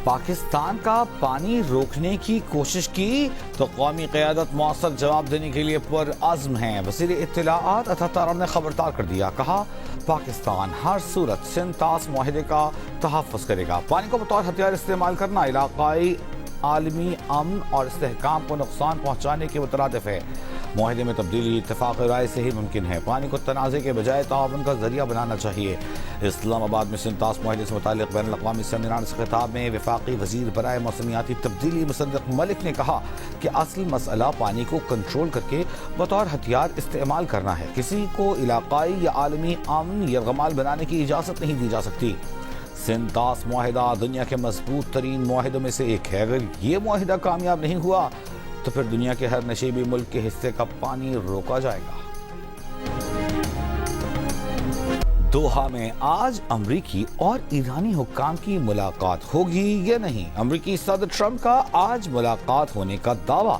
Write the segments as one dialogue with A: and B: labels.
A: پاکستان کا پانی روکنے کی کوشش کی تو قومی قیادت مؤثر جواب دینے کے لیے پرعزم ہیں۔ وزیر اطلاعات عطا طارم نے خبردار کر دیا، کہا پاکستان ہر صورت سندھ طاس معاہدے کا تحفظ کرے گا۔ پانی کو بطور ہتھیار استعمال کرنا علاقائی عالمی امن اور استحکام کو نقصان پہنچانے کے مترادف ہے۔ معاہدے میں تبدیلی اتفاق رائے سے ہی ممکن ہے۔ پانی کو تنازع کے بجائے تعاون کا ذریعہ بنانا چاہیے۔ اسلام آباد میں سندھ طاس معاہدے سے متعلق بین الاقوامی سیمینار سے خطاب میں وفاقی وزیر برائے موسمیاتی تبدیلی مصدق ملک نے کہا کہ اصل مسئلہ پانی کو کنٹرول کر کے بطور ہتھیار استعمال کرنا ہے۔ کسی کو علاقائی یا عالمی امن یرغمال بنانے کی اجازت نہیں دی جا سکتی۔ سندھ طاس معاہدہ دنیا کے مضبوط ترین معاہدوں میں سے ایک ہے۔ اگر یہ معاہدہ کامیاب نہیں ہوا تو پھر دنیا کے ہر نشیبی ملک کے حصے کا پانی روکا جائے گا۔ دوحہ میں آج امریکی اور ایرانی حکام کی ملاقات ہوگی یا نہیں؟ امریکی صدر ٹرمپ کا آج ملاقات ہونے کا دعویٰ۔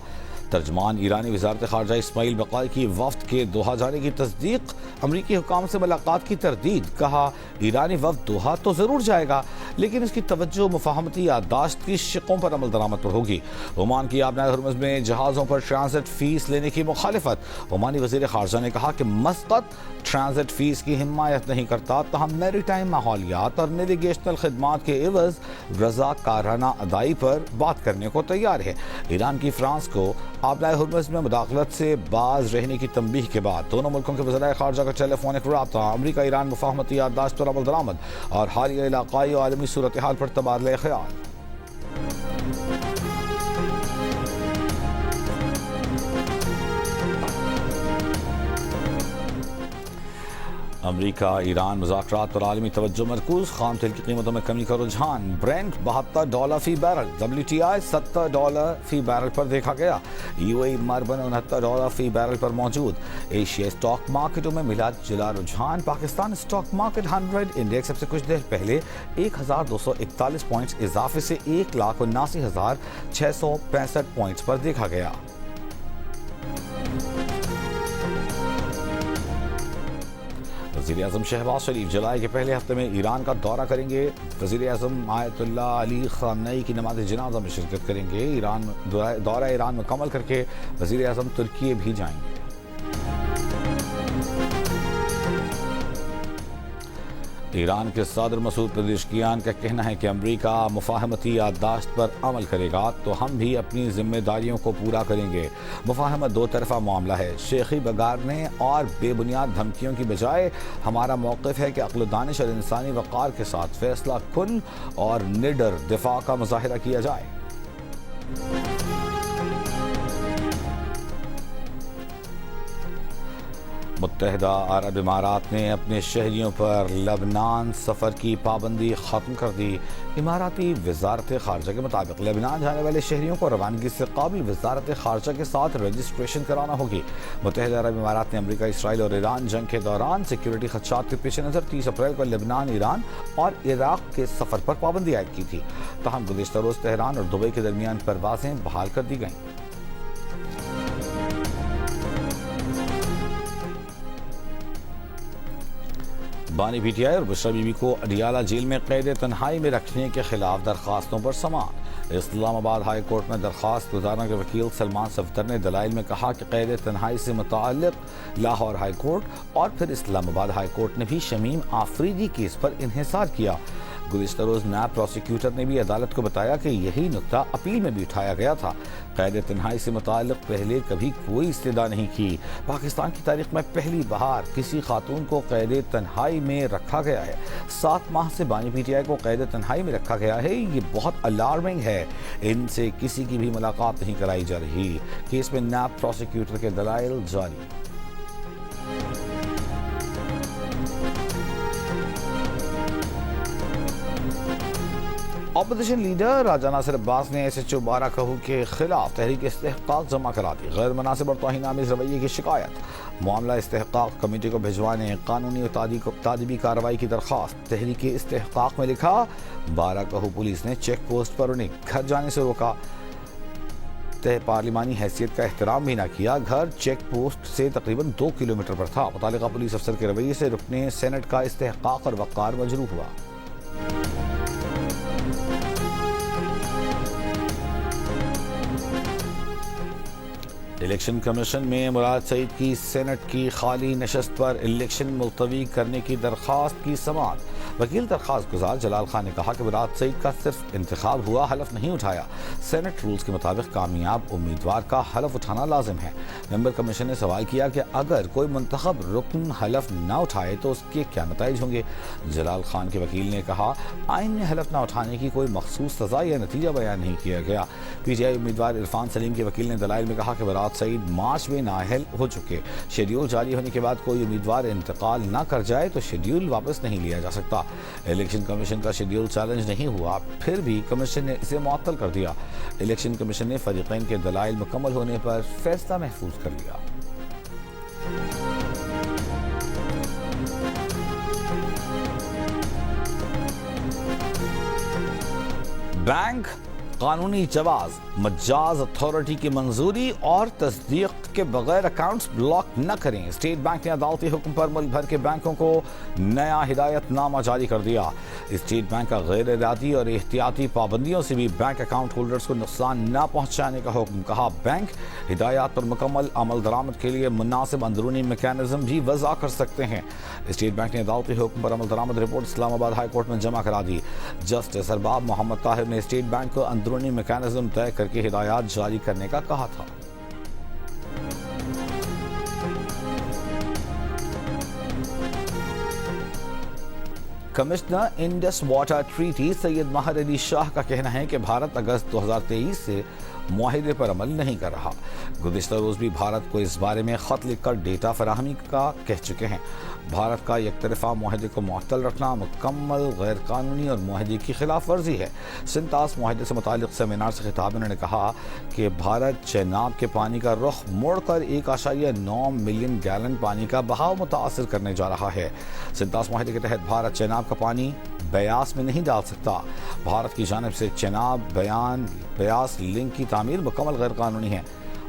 A: ترجمان ایرانی وزارت خارجہ اسماعیل بقائی کی وفد کے دوحہ جانے کی تصدیق، امریکی حکام سے ملاقات کی تردید۔ کہا ایرانی وفد دوحہ تو ضرور جائے گا لیکن اس کی توجہ مفاہمتی یادداشت کی شقوں پر عمل درآمد پر ہوگی۔ عمان کی آبنائے ہرمز میں جہازوں پر ٹرانزٹ فیس لینے کی مخالفت۔ عمانی وزیر خارجہ نے کہا کہ مسقط ٹرانزٹ فیس کی حمایت نہیں کرتا، تاہم میری ٹائم ماحولیات اور نیویگیشنل خدمات کے عوض رضاکارانہ ادائی پر بات کرنے کو تیار ہے۔ ایران کی فرانس کو آبنائے ہرمز میں مداخلت سے باز رہنے کی تنبیہ کے بعد دونوں ملکوں کے وزرائے خارجہ کا ٹیلی فونک رابطہ، امریکہ ایران مفاہمتی یادداشت پر عمل درآمد اور حالیہ علاقائی اور عالمی صورتحال پر تبادلہ خیال۔ امریکہ ایران مذاکرات پر عالمی توجہ مرکوز، خام تیل کی قیمتوں میں کمی کا رجحان۔ برینٹ $72 فی بیرل، WTI $70 فی بیرل پر دیکھا گیا۔ UAE مربن $69 فی بیرل پر موجود۔ ایشیا اسٹاک مارکیٹوں میں ملا جلا رجحان۔ پاکستان اسٹاک مارکیٹ 100 انڈیکس اب سے کچھ دیر پہلے 1241 پوائنٹس اضافے سے 1,79,665 پوائنٹس پر دیکھا گیا۔ وزیر اعظم شہباز شریف جولائی کے پہلے ہفتے میں ایران کا دورہ کریں گے۔ وزیر اعظم آیت اللہ علی خامنئی کی نماز جنازہ میں شرکت کریں گے۔ دورہ ایران مکمل کر کے وزیر اعظم ترکی بھی جائیں گے۔ ایران کے صدر مسعود پزشکیان کا کہنا ہے کہ امریکہ مفاہمتی یادداشت پر عمل کرے گا تو ہم بھی اپنی ذمہ داریوں کو پورا کریں گے۔ مفاہمت دو طرفہ معاملہ ہے، شیخی بگاڑنے اور بے بنیاد دھمکیوں کی بجائے ہمارا موقف ہے کہ عقل و دانش اور انسانی وقار کے ساتھ فیصلہ کن اور نڈر دفاع کا مظاہرہ کیا جائے۔ متحدہ عرب امارات نے اپنے شہریوں پر لبنان سفر کی پابندی ختم کر دی۔ اماراتی وزارت خارجہ کے مطابق لبنان جانے والے شہریوں کو روانگی سے قبل وزارت خارجہ کے ساتھ رجسٹریشن کرانا ہوگی۔ متحدہ عرب امارات نے امریکہ، اسرائیل اور ایران جنگ کے دوران سیکیورٹی خدشات کے پیش نظر 30 اپریل کو لبنان، ایران اور عراق کے سفر پر پابندی عائد کی تھی۔ تاہم گزشتہ روز تہران اور دبئی کے درمیان پروازیں بحال کر دی گئیں۔ بانی پی ٹی آئی اور بشرا بی بی کو اڈیالہ جیل میں قید تنہائی میں رکھنے کے خلاف درخواستوں پر سماعت۔ اسلام آباد ہائی کورٹ میں درخواست گزارنے کے وکیل سلمان صفدر نے دلائل میں کہا کہ قید تنہائی سے متعلق لاہور ہائی کورٹ اور پھر اسلام آباد ہائی کورٹ نے بھی شمیم آفریدی کیس پر انحصار کیا۔ گزشتہ روز نائب پروسیکیوٹر نے بھی عدالت کو بتایا کہ یہی نکتہ اپیل میں بھی اٹھایا گیا تھا۔ قید تنہائی سے متعلق پہلے کبھی کوئی استدعا نہیں کی۔ پاکستان کی تاریخ میں پہلی بار کسی خاتون کو قید تنہائی میں رکھا گیا ہے۔ 7 ماہ سے بانی پی ٹی آئی کو قید تنہائی میں رکھا گیا ہے۔ یہ بہت الارمنگ ہے۔ ان سے کسی کی بھی ملاقات نہیں کرائی جا رہی۔ کیس میں نائب پروسیکیوٹر کے دلائل جاری۔ اپوزیشن لیڈر راجہ ناصر عباس نے SHO بارہ کہو کے خلاف تحریک استحقاق جمع کرا دی۔ غیر مناسب اور توہین آمیز رویے کی شکایت، معاملہ استحقاق کمیٹی کو بھجوانے، قانونی اور تادیبی کارروائی کی درخواست۔ تحریک استحقاق میں لکھا، بارہ کہو پولیس نے چیک پوسٹ پر انہیں گھر جانے سے روکا، پارلیمانی حیثیت کا احترام بھی نہ کیا۔ گھر چیک پوسٹ سے تقریباً 2 کلومیٹر پر تھا۔ متعلقہ پولیس افسر کے رویے سے رکن سینٹ کا استحقاق اور وقار مجروح ہوا۔ الیکشن کمیشن میں مراد سعید کی سینٹ کی خالی نشست پر الیکشن ملتوی کرنے کی درخواست کی سماعت۔ وکیل درخواست گزار جلال خان نے کہا کہ مراد سعید کا صرف انتخاب ہوا، حلف نہیں اٹھایا۔ سینٹ رولز کے مطابق کامیاب امیدوار کا حلف اٹھانا لازم ہے۔ ممبر کمیشن نے سوال کیا کہ اگر کوئی منتخب رکن حلف نہ اٹھائے تو اس کے کیا نتائج ہوں گے؟ جلال خان کے وکیل نے کہا آئین میں حلف نہ اٹھانے کی کوئی مخصوص سزا یا نتیجہ بیان نہیں کیا گیا۔ پی ٹی آئی امیدوار عرفان سلیم کے وکیل نے دلائل میں کہا کہ مراد سعید مارچ میں نااہل ہو چکے، شیڈیول جاری ہونے کے بعد کوئی امیدوار انتقال نہ کر جائے تو شیڈیول واپس نہیں لیا جا سکتا۔ الیکشن کمیشن کا شیڈیول چیلنج نہیں ہوا، پھر بھی کمیشن نے اسے معطل کر دیا۔ الیکشن کمیشن نے فریقین کے دلائل مکمل ہونے پر فیصلہ محفوظ کر لیا۔ بینک قانونی جواز مجاز اتھارٹی کی منظوری اور تصدیق کے بغیر اکاؤنٹس بلاک نہ کریں۔ اسٹیٹ بینک نے عدالتی حکم پر ملک بھر کے بینکوں کو نیا ہدایت نامہ جاری کر دیا۔ اسٹیٹ بینک کا غیر ارادی اور احتیاطی پابندیوں سے بھی بینک اکاؤنٹ ہولڈرز کو نقصان نہ پہنچانے کا حکم کہا۔ بینک ہدایات پر مکمل عمل درآمد کے لیے مناسب اندرونی میکانزم بھی وضع کر سکتے ہیں۔ اسٹیٹ بینک نے عدالتی حکم پر عمل درآمد رپورٹ اسلام آباد ہائی کورٹ میں جمع کرا دی۔ جسٹس ارباب محمد طاہر نے اسٹیٹ بینک کو اندرونی میکانزم طے کر کے ہدایات جاری کرنے کا کہا تھا۔ کمشنر انڈس واٹر ٹریٹی سید ماہر علی شاہ کا کہنا ہے کہ بھارت اگست 2023 سے معاہدے پر عمل نہیں کر رہا۔ گزشتہ روز بھی بھارت کو اس بارے میں خط لکھ کر ڈیٹا فراہمی کا کہہ چکے ہیں۔ بھارت کا یک طرفہ معاہدے کو معطل رکھنا مکمل غیر قانونی اور معاہدے کی خلاف ورزی ہے۔ سنتاس معاہدے سے متعلق سیمینار سے خطاب میں انہوں نے کہا کہ بھارت چیناب کے پانی کا رخ موڑ کر 1.9 ملین گیلن پانی کا بہاؤ متاثر کرنے جا رہا ہے۔ سنتاس معاہدے کے تحت بھارت چیناب کا پانی بیاس میں نہیں ڈال سکتا۔ بھارت کی جانب سے چیناب بیاس لنک کی تعمیر مکمل غیر قانونی ہے۔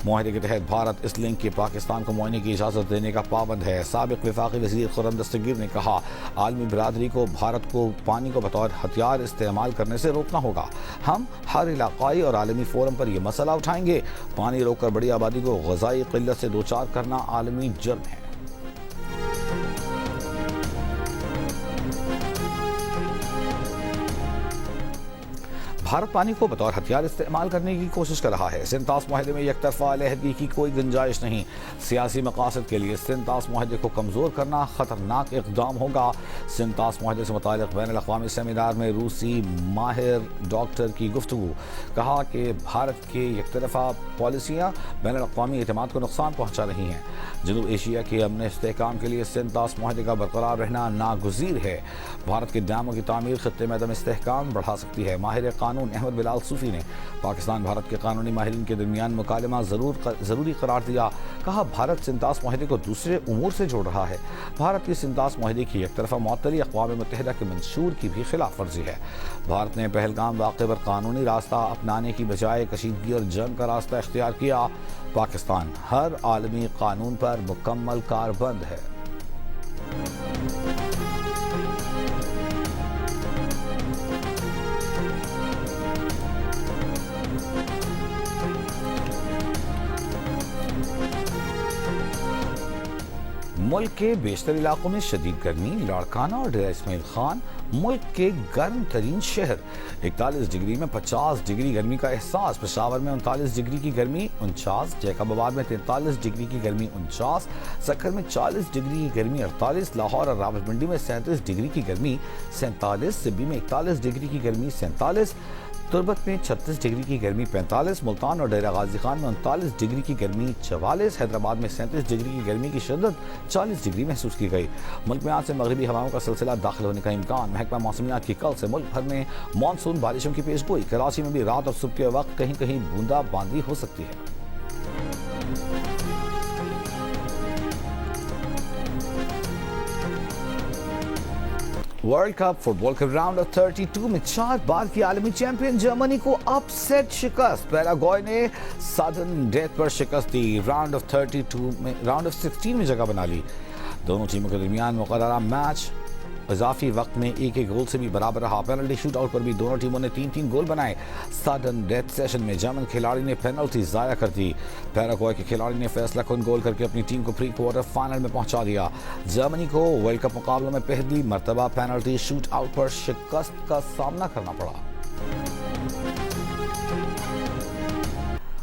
A: معاہدے کے تحت بھارت اس لنک کے پاکستان کو معائنے کی اجازت دینے کا پابند ہے۔ سابق وفاقی وزیر خرم دستگیر نے کہا عالمی برادری کو بھارت کو پانی کو بطور ہتھیار استعمال کرنے سے روکنا ہوگا۔ ہم ہر علاقائی اور عالمی فورم پر یہ مسئلہ اٹھائیں گے۔ پانی روک کر بڑی آبادی کو غذائی قلت سے دوچار کرنا عالمی جرم ہے۔ بھارت پانی کو بطور ہتھیار استعمال کرنے کی کوشش کر رہا ہے۔ سنتاس معاہدے میں یک طرفہ علیحدگی کی کوئی گنجائش نہیں۔ سیاسی مقاصد کے لیے سنتاس معاہدے کو کمزور کرنا خطرناک اقدام ہوگا۔ سنتاس معاہدے سے متعلق بین الاقوامی سیمینار میں روسی ماہر ڈاکٹر کی گفتگو، کہا کہ بھارت کے یک طرفہ پالیسیاں بین الاقوامی اعتماد کو نقصان پہنچا رہی ہیں۔ جنوب ایشیا کے امن استحکام کے لیے سنتاس معاہدے کا برقرار رہنا ناگزیر ہے۔ بھارت کے ڈیموں کی تعمیر خطے میں عدم استحکام بڑھا سکتی ہے۔ ماہر قانون احمد بلال صوفی نے پاکستان بھارت کے قانونی ماہرین کے درمیان مکالمہ ضروری قرار دیا، کہا بھارت سنتاس معاہدے کو دوسرے امور سے جوڑ رہا ہے۔ بھارت کی سنتاس معاہدے کی یک طرفہ معطلی اقوام متحدہ کے منشور کی بھی خلاف ورزی ہے۔ بھارت نے پہلگام واقعے پر قانونی راستہ اپنانے کی بجائے کشیدگی اور جنگ کا راستہ اختیار کیا۔ پاکستان ہر عالمی قانون پر مکمل کاربند ہے۔ ملک کے بیشتر علاقوں میں شدید گرمی، لاڑکانہ اور ڈیرہ اسماعیل خان ملک کے گرم ترین شہر، 41 ڈگری میں 50 ڈگری گرمی کا احساس۔ پشاور میں 39 ڈگری کی گرمی 49، جیکب آباد میں 43 ڈگری کی گرمی 49، سکھر میں 40 ڈگری کی گرمی 48، لاہور اور راولپنڈی میں 37 ڈگری کی گرمی 47، سبی میں 41 ڈگری کی گرمی 47، تربت میں 36 ڈگری کی گرمی 45، ملتان اور ڈیرہ غازی خان میں 39 ڈگری کی گرمی 44، حیدرآباد میں 37 ڈگری کی گرمی کی شدت 40 ڈگری محسوس کی گئی۔ ملک میں آج سے مغربی ہواؤں کا سلسلہ داخل ہونے کا امکان۔ محکمہ موسمیات کی کل سے ملک بھر میں مانسون بارشوں کی پیش گوئی۔ کراچی میں بھی رات اور صبح کے وقت کہیں کہیں بوندا باندی ہو سکتی ہے۔ ورلڈ کپ فٹ بال کے راؤنڈ آف 32 میں 4 بار کی عالمی چیمپئن جرمنی کو اپ سیٹ شکست۔ پیراگوئے نے سڈن ڈیتھ پر شکست دی، راؤنڈ آف 16 میں جگہ بنا لی۔ دونوں ٹیموں کے درمیان مقررہ میچ اضافی وقت میں ایک ایک گول سے بھی برابر رہا. پینلٹی شوٹ آؤٹ پر بھی دونوں ٹیموں نے 3 گول بنائے. سڈن ڈیتھ سیشن میں جرمن کھلاڑی نے پینلٹی ضائع کر دی. پیراگوئے کے کھلاڑی نے فیصلہ کن گول کر کے اپنی ٹیم کو پری کوارٹر فائنل میں پہنچا دیا. جرمنی کو ورلڈ کپ مقابلوں میں پہلی مرتبہ پینلٹی شوٹ آؤٹ پر شکست کا سامنا کرنا پڑا.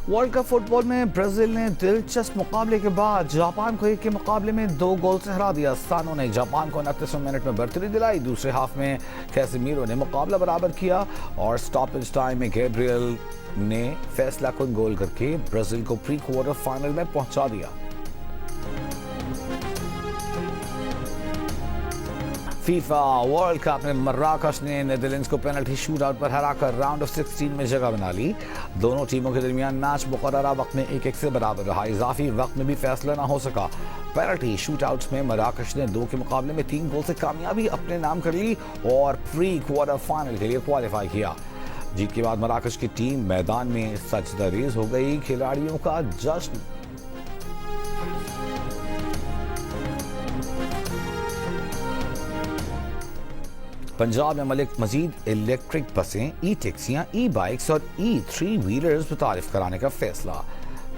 A: ورلڈ کپ فٹ بال میں برازیل نے دلچسپ مقابلے کے بعد جاپان کو 1 کے مقابلے میں 2 گول سے ہرا دیا. سانو نے جاپان کو 29 منٹ میں برتری دلائی. دوسرے ہاف میں کیسیمیرو نے مقابلہ برابر کیا اور سٹاپیج ٹائم میں گیبریل نے فیصلہ کن گول کر کے برازیل کو پری کوارٹر فائنل میں پہنچا دیا. فیفا ورلڈ کپ میں مراکش نے نیدرلینڈز کو پینلٹی شوٹ آؤٹ پر ہرا کر راؤنڈ آف 16 میں جگہ بنا لی. دونوں ٹیموں کے درمیان میچ مقررہ وقت میں 1-1 سے برابر رہا. اضافی وقت میں بھی فیصلہ نہ ہو سکا. پینلٹی شوٹ آؤٹس میں مراکش نے 2 کے مقابلے میں 3 گول سے کامیابی اپنے نام کر لی اور پری کوارٹر فائنل کے لیے کوالیفائی کیا. جیت کے بعد مراکش کی ٹیم میدان میں سجدہ ریز ہو گئی. کھلاڑیوں کا جشن. پنجاب میں مزید الیکٹرک بسیں، ای ٹیکسیاں، ای بائکس اور ای 3 ویلرز متعارف کرانے کا فیصلہ.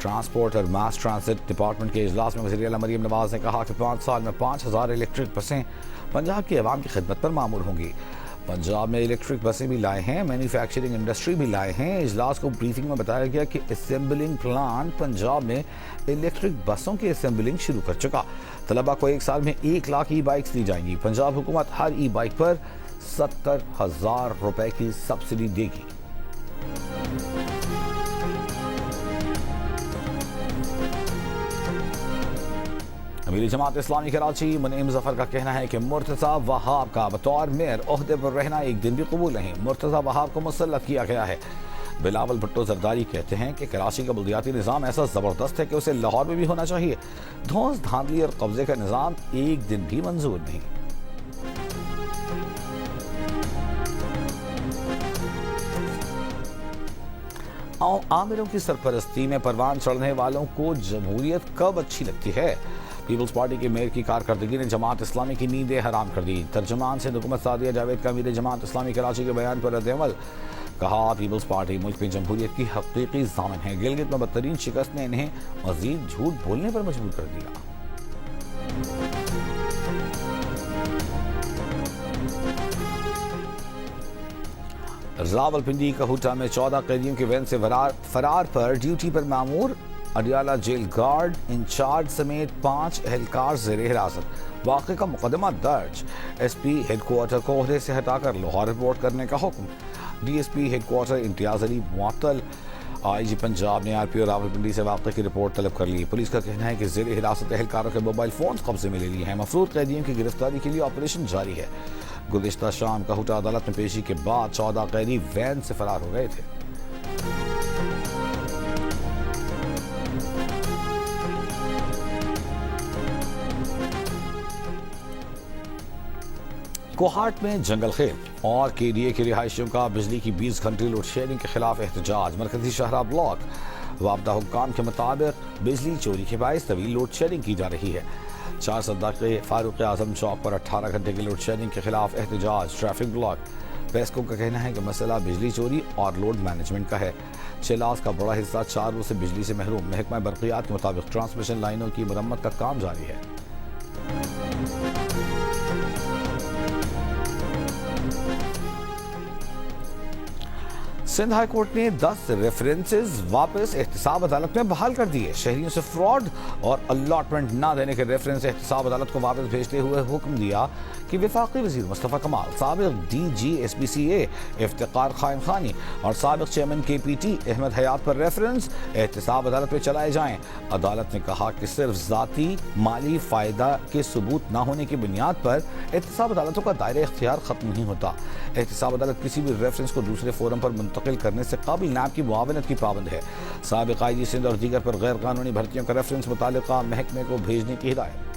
A: ٹرانسپورٹ اور ماس ٹرانزٹ ڈپارٹمنٹ کے اجلاس میں وزیر اعلیٰ مریم نواز نے کہا کہ 5 سال میں 5000 الیکٹرک بسیں پنجاب کی عوام کی خدمت پر معمور ہوں گی. پنجاب میں الیکٹرک بسیں بھی لائے ہیں، مینوفیکچرنگ انڈسٹری بھی لائے ہیں. اجلاس کو بریفنگ میں بتایا گیا کہ اسمبلنگ پلانٹ پنجاب میں الیکٹرک بسوں کی اسمبلنگ شروع کر چکا. طلبہ کو 1 سال میں 1 لاکھ ای بائکس دی جائیں گی. پنجاب حکومت ہر ای بائک پر 70,000 روپے کی سبسڈی دے گی. امیر جماعت اسلامی کراچی منعم ظفر کا کہنا ہے کہ مرتضی وہاب کا بطور میئر عہدے پر رہنا ایک دن بھی قبول نہیں. مرتضی وہاب کو مسلط کیا گیا ہے. بلاول بھٹو زرداری کہتے ہیں کہ کراچی کا بلدیاتی نظام ایسا زبردست ہے کہ اسے لاہور میں بھی ہونا چاہیے. دھونس دھاندلی اور قبضے کا نظام ایک دن بھی منظور نہیں. عامروں کی سرپرستی میں پروان چڑھنے والوں کو جمہوریت کب اچھی لگتی ہے؟ پیپلز پارٹی کے میئر کی کارکردگی نے جماعت اسلامی کی نیندیں حرام کر دی. ترجمان سے حکومت سعدیہ جاوید کا امیر جماعت اسلامی کراچی کے بیان پر رد عمل. کہا پیپلز پارٹی ملک میں جمہوریت کی حقیقی ضامن ہے. گلگت میں بدترین شکست نے انہیں مزید جھوٹ بولنے پر مجبور کر دیا. راولپنڈی کہوٹہ میں 14 قیدیوں کے وین سے فرار پر ڈیوٹی پر مامور اڈیالہ جیل گارڈ انچارج سمیت 5 اہلکار زیر حراست. واقعے کا مقدمہ درج. ایس پی ہیڈ کوارٹر کو عہدے سے ہٹا کر لاہور رپورٹ کرنے کا حکم. D S P headquarter Imtiaz Ali معطل. آئی جی پنجاب نے آر پی او راولپنڈی سے واقعے کی رپورٹ طلب کر لی. پولیس کا کہنا ہے کہ زیر حراست اہلکاروں کے موبائل فونز قبضے میں لے لیے ہیں. مفروض قیدیوں کی گرفتاری کے لیے آپریشن جاری ہے. گزشتہ شام کہوٹہ عدالت میں پیشی کے بعد 14 قیدی وین سے فرار ہو گئے تھے. کوہاٹ میں جنگل خیل اور کے ڈی اے کے رہائشیوں کا بجلی کی 20 گھنٹے لوڈ شیڈنگ کے خلاف احتجاج. مرکزی شاہراہ بلاک وابدہ حکام کے مطابق بجلی چوری کے باعث طویل لوڈ شیڈنگ کی جا رہی ہے. 4 صداقے فاروق اعظم چوک پر 18 گھنٹے کی لوڈ شیڈنگ کے خلاف احتجاج. ٹریفک بلاک پیسکو کا کہنا ہے کہ مسئلہ بجلی چوری اور لوڈ مینجمنٹ کا ہے. چلاس کا بڑا حصہ 4 روز سے بجلی سے محروم. محکمہ برقیات کے مطابق ٹرانسمیشن لائنوں کی مرمت کا کام جاری ہے. سندھ ہائی کورٹ نے 10 ریفرنسز واپس احتساب عدالت میں بحال کر دیے. شہریوں سے فراڈ اور الاٹمنٹ نہ دینے کے ریفرنس احتساب عدالت کو واپس بھیجتے ہوئے حکم دیا کہ وفاقی وزیر مصطفیٰ کمال، سابق ڈی جی ایس پی سی اے افتخار خان خانی اور سابق چیئرمین کے پی ٹی احمد حیات پر ریفرنس احتساب عدالت میں چلائے جائیں. عدالت نے کہا کہ صرف ذاتی مالی فائدہ کے ثبوت نہ ہونے کی بنیاد پر احتساب عدالتوں کا دائرہ اختیار ختم نہیں ہوتا. احتساب عدالت کسی بھی ریفرنس کو دوسرے فورم پر منتقل کرنے سے قابل نیب کی معاونت کی پابند ہے. سابق آئی جی سندھ اور دیگر پر غیر قانونی بھرتیوں کا ریفرنس متعلقہ محکمے کو بھیجنے کی ہدایت.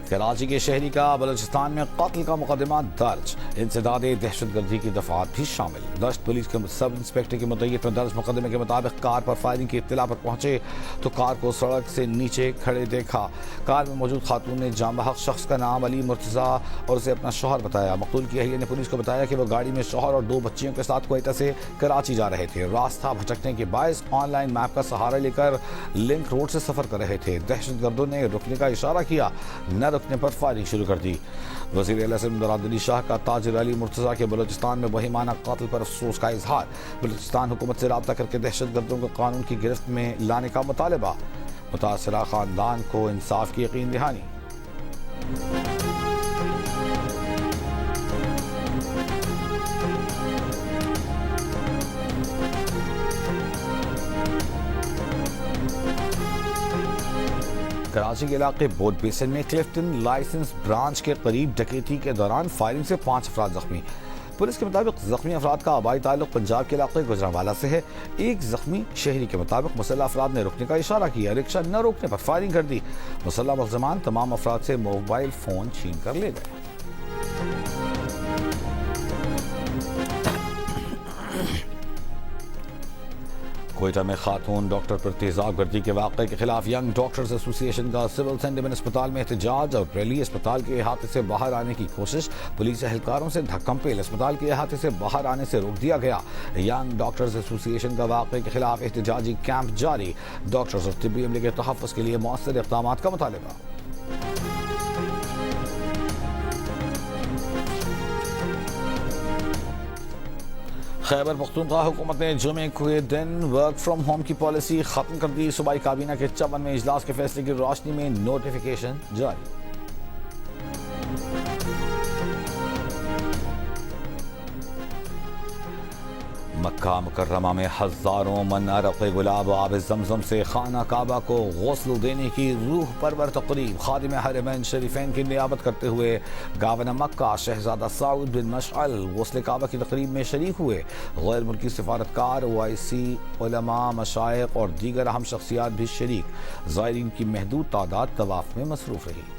A: کراچی کے شہری کا بلوچستان میں قتل کا مقدمہ درج. انسداد دہشت گردی کی دفعات بھی شامل. دشت پولیس کے سب انسپیکٹر کی مدعیت میں درج مقدمے کے مطابق کار پر فائرنگ کی اطلاع پر پہنچے تو کار کو سڑک سے نیچے کھڑے دیکھا. کار میں موجود خاتون نے جاں بحق شخص کا نام علی مرتضی اور اسے اپنا شوہر بتایا. مقتول کی اہلیہ نے پولیس کو بتایا کہ وہ گاڑی میں شوہر اور 2 بچیوں کے ساتھ کوئٹہ سے کراچی جا رہے تھے. راستہ بھٹکنے کے باعث آن لائن میپ کا سہارا لے کر لنک روڈ سے سفر کر رہے تھے. دہشت گردوں نے رکنے کا اشارہ کیا, نہ رکنے پر فائرنگ شروع کر دی. وزیر اعلیٰ سے مراد علی شاہ کا تاجر علی مرتضی کے بلوچستان میں وہیمانہ قتل پر افسوس کا اظہار. بلوچستان حکومت سے رابطہ کر کے دہشت گردوں کو قانون کی گرفت میں لانے کا مطالبہ. متاثرہ خاندان کو انصاف کی یقین دہانی. کراچی کے علاقے بوٹ بیسن میں کلفٹن لائسنس برانچ کے قریب ڈکیتی کے دوران فائرنگ سے 5 افراد زخمی. پولیس کے مطابق زخمی افراد کا آبائی تعلق پنجاب کے علاقے گجرانوالہ سے ہے. ایک زخمی شہری کے مطابق مسلح افراد نے رکنے کا اشارہ کیا, رکشہ نہ روکنے پر فائرنگ کر دی. مسلح ملزمان تمام افراد سے موبائل فون چھین کر لے گئے. کوئٹہ میں خاتون ڈاکٹر پر تیزاب گردی کے واقعے کے خلاف ینگ ڈاکٹرز ایسوسی ایشن کا سول سینٹیمنٹ اسپتال میں احتجاج اور ریلی. اسپتال کے احاطے سے باہر آنے کی کوشش, پولیس اہلکاروں سے دھکم پیل. اسپتال کے احاطے سے باہر آنے سے روک دیا گیا. ینگ ڈاکٹرز ایسوسی ایشن کا واقعے کے خلاف احتجاجی کیمپ جاری. ڈاکٹرز اور طبی عملے کے تحفظ کے لیے مؤثر اقدامات کا مطالبہ. خیبر پختونخوا حکومت نے جمعے کے دن ورک فرام ہوم کی پالیسی ختم کر دی. صوبائی کابینہ کے 54ویں اجلاس کے فیصلے کی روشنی میں نوٹیفیکیشن جاری. مکہ مکرمہ میں ہزاروں من عرق گلاب و آب زمزم سے خانہ کعبہ کو غسل دینے کی روح پرور تقریب. خادم حرمین شریفین کی نیابت کرتے ہوئے گورنر مکہ شہزادہ سعود بن مشعل غسل کعبہ کی تقریب میں شریک ہوئے. غیر ملکی سفارتکار, OIC, علماء, مشائخ اور دیگر اہم شخصیات بھی شریک. زائرین کی محدود تعداد طواف میں مصروف رہی.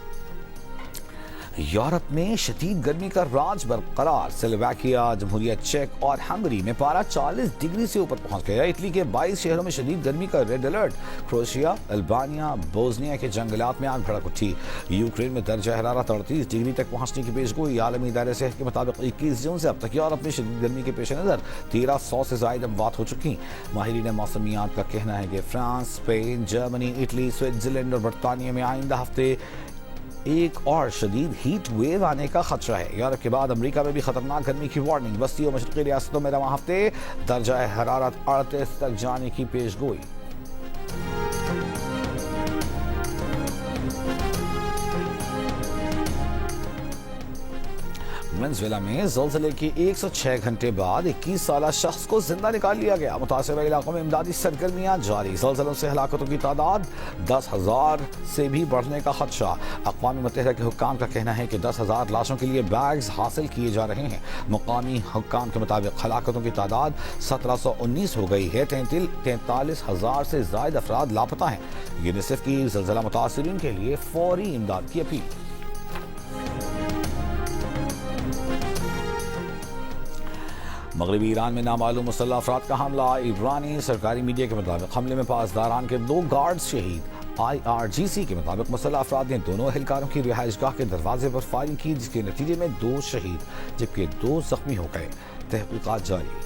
A: یورپ میں شدید گرمی کا راج برقرار. سلوواکیہ, جمہوریہ چیک اور ہنگری میں پارہ 40 ڈگری سے اوپر پہنچ گیا. اٹلی کے 22 شہروں میں شدید گرمی کا ریڈ الرٹ. کروشیا, البانیا, بوسنیا کے جنگلات میں آگ بھڑک اٹھی. یوکرین میں درجہ حرارت 38 ڈگری تک پہنچنے کی پیشگوئی. عالمی ادارے صحت کے مطابق 21 جون سے اب تک یورپ میں شدید گرمی کے پیش نظر 1300 سے زائد اموات ہو چکی. ماہرین موسمیات کا کہنا ہے کہ France, Spain, Germany, Italy, Switzerland اور برطانیہ میں آئندہ ہفتے ایک اور شدید ہیٹ ویو آنے کا خدشہ ہے. یورپ کے بعد امریکہ میں بھی خطرناک گرمی کی وارننگ. وسطی و مشرقی ریاستوں میں رواں ہفتے درجہ حرارت 38 تک جانے کی پیشگوئی. وینزویلا میں زلزلے کے 106 گھنٹے بعد 21 سالہ شخص کو زندہ نکال لیا گیا. متاثرہ علاقوں میں امدادی سرگرمیاں جاری. زلزلوں سے ہلاکتوں کی تعداد 10,000 سے بھی بڑھنے کا خدشہ. اقوام متحدہ کے حکام کا کہنا ہے کہ 10,000 لاشوں کے لیے بیگز حاصل کیے جا رہے ہیں. مقامی حکام کے مطابق ہلاکتوں کی تعداد 1719 ہو گئی ہے. 43,000 سے زائد افراد لاپتہ ہیں. یونیسیف کی زلزلہ متاثرین کے لیے فوری امداد کی اپیل. مغربی ایران میں نامعلوم مسلح افراد کا حملہ. ایرانی سرکاری میڈیا کے مطابق حملے میں پاسداران کے 2 گارڈز شہید. IRGC کے مطابق مسلح افراد نے دونوں اہلکاروں کی رہائش گاہ کے دروازے پر فائرنگ کی, جس کے نتیجے میں 2 شہید جبکہ 2 زخمی ہو گئے. تحقیقات جاری.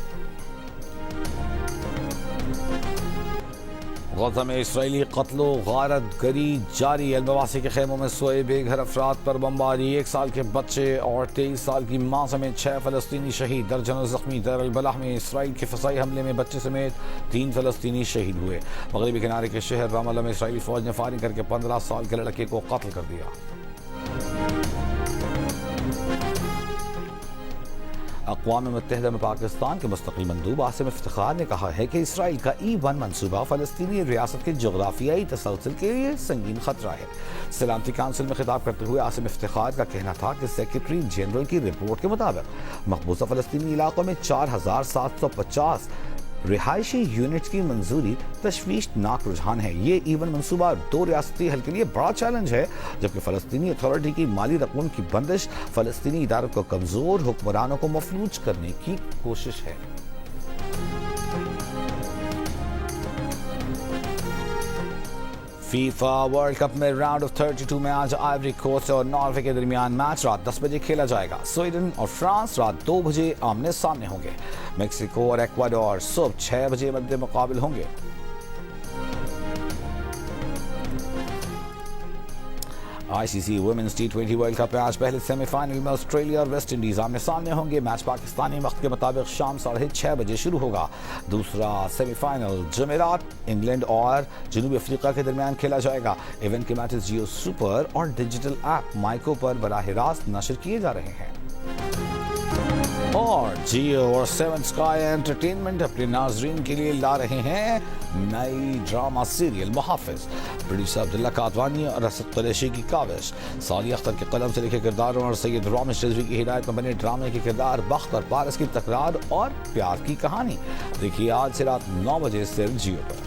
A: غزہ میں اسرائیلی قتل و غارت گری جاری. المواسی کے خیموں میں سوئے بے گھر افراد پر بمباری. 1 سال کے بچے اور 23 سال کی ماں سمیت 6 فلسطینی شہید. درجنوں زخمی. دیر البلح میں اسرائیل کے فضائی حملے میں بچے سمیت 3 فلسطینی شہید ہوئے. مغربی کنارے کے شہر رام اللہ میں اسرائیلی فوج نے فائرنگ کر کے 15 سال کے لڑکے کو قتل کر دیا. اقوام متحدہ میں پاکستان کے مستقل مندوب عاصم افتخار نے کہا ہے کہ اسرائیل کا E-1 منصوبہ فلسطینی ریاست کے جغرافیائی تسلسل کے لیے سنگین خطرہ ہے. سلامتی کونسل میں خطاب کرتے ہوئے عاصم افتخار کا کہنا تھا کہ سیکریٹری جنرل کی رپورٹ کے مطابق مقبوضہ فلسطینی علاقوں میں 4,750 رہائشی یونٹ کی منظوری تشویشناک رجحان ہے. یہ ایون منصوبہ 2 ریاستی حل کے لیے بڑا چیلنج ہے، جبکہ فلسطینی اتھارٹی کی مالی رقم کی بندش فلسطینی اداروں کو کمزور حکمرانوں کو مفلوج کرنے کی کوشش ہے. فیفا ورلڈ کپ میں راؤنڈ آف 32 میں آج آئیوری کوسٹ اور ناروے کے درمیان میچ رات 10 بجے کھیلا جائے گا. سویڈن اور فرانس رات 2 بجے آمنے سامنے ہوں گے. میکسیکو اور ایکواڈور صبح 6 بجے مد مقابل ہوں گے. آئی سی سی ویمنز T20 ورلڈ کپ میں آج پہلے سیمی فائنل میں آسٹریلیا اور ویسٹ انڈیز آمنے سامنے ہوں گے. میچ پاکستانی وقت کے مطابق شام 6:30 بجے شروع ہوگا. دوسرا سیمی فائنل جمعرات انگلینڈ اور جنوبی افریقہ کے درمیان کھیلا جائے گا. ایونٹ کے میچز جیو سپر اور ڈیجیٹل ایپ مائیکو پر براہ راست نشر کیے جا رہے ہیں. اور جیو اور 7 اسکائی انٹرٹینمنٹ اپنے ناظرین کے لیے لا رہے ہیں نئی ڈرامہ سیریل محافظ. پروڈیوسر عبداللہ قادوانی اور اسد قریشی کی کاوش، سعودی اختر کے قلم سے لکھے کرداروں اور سید رامش رضوی کی ہدایت میں بنے ڈرامے کے کردار بخت اور پارس کی تکرار اور پیار کی کہانی. دیکھیے آج سے رات 9 بجے صرف جیو پر.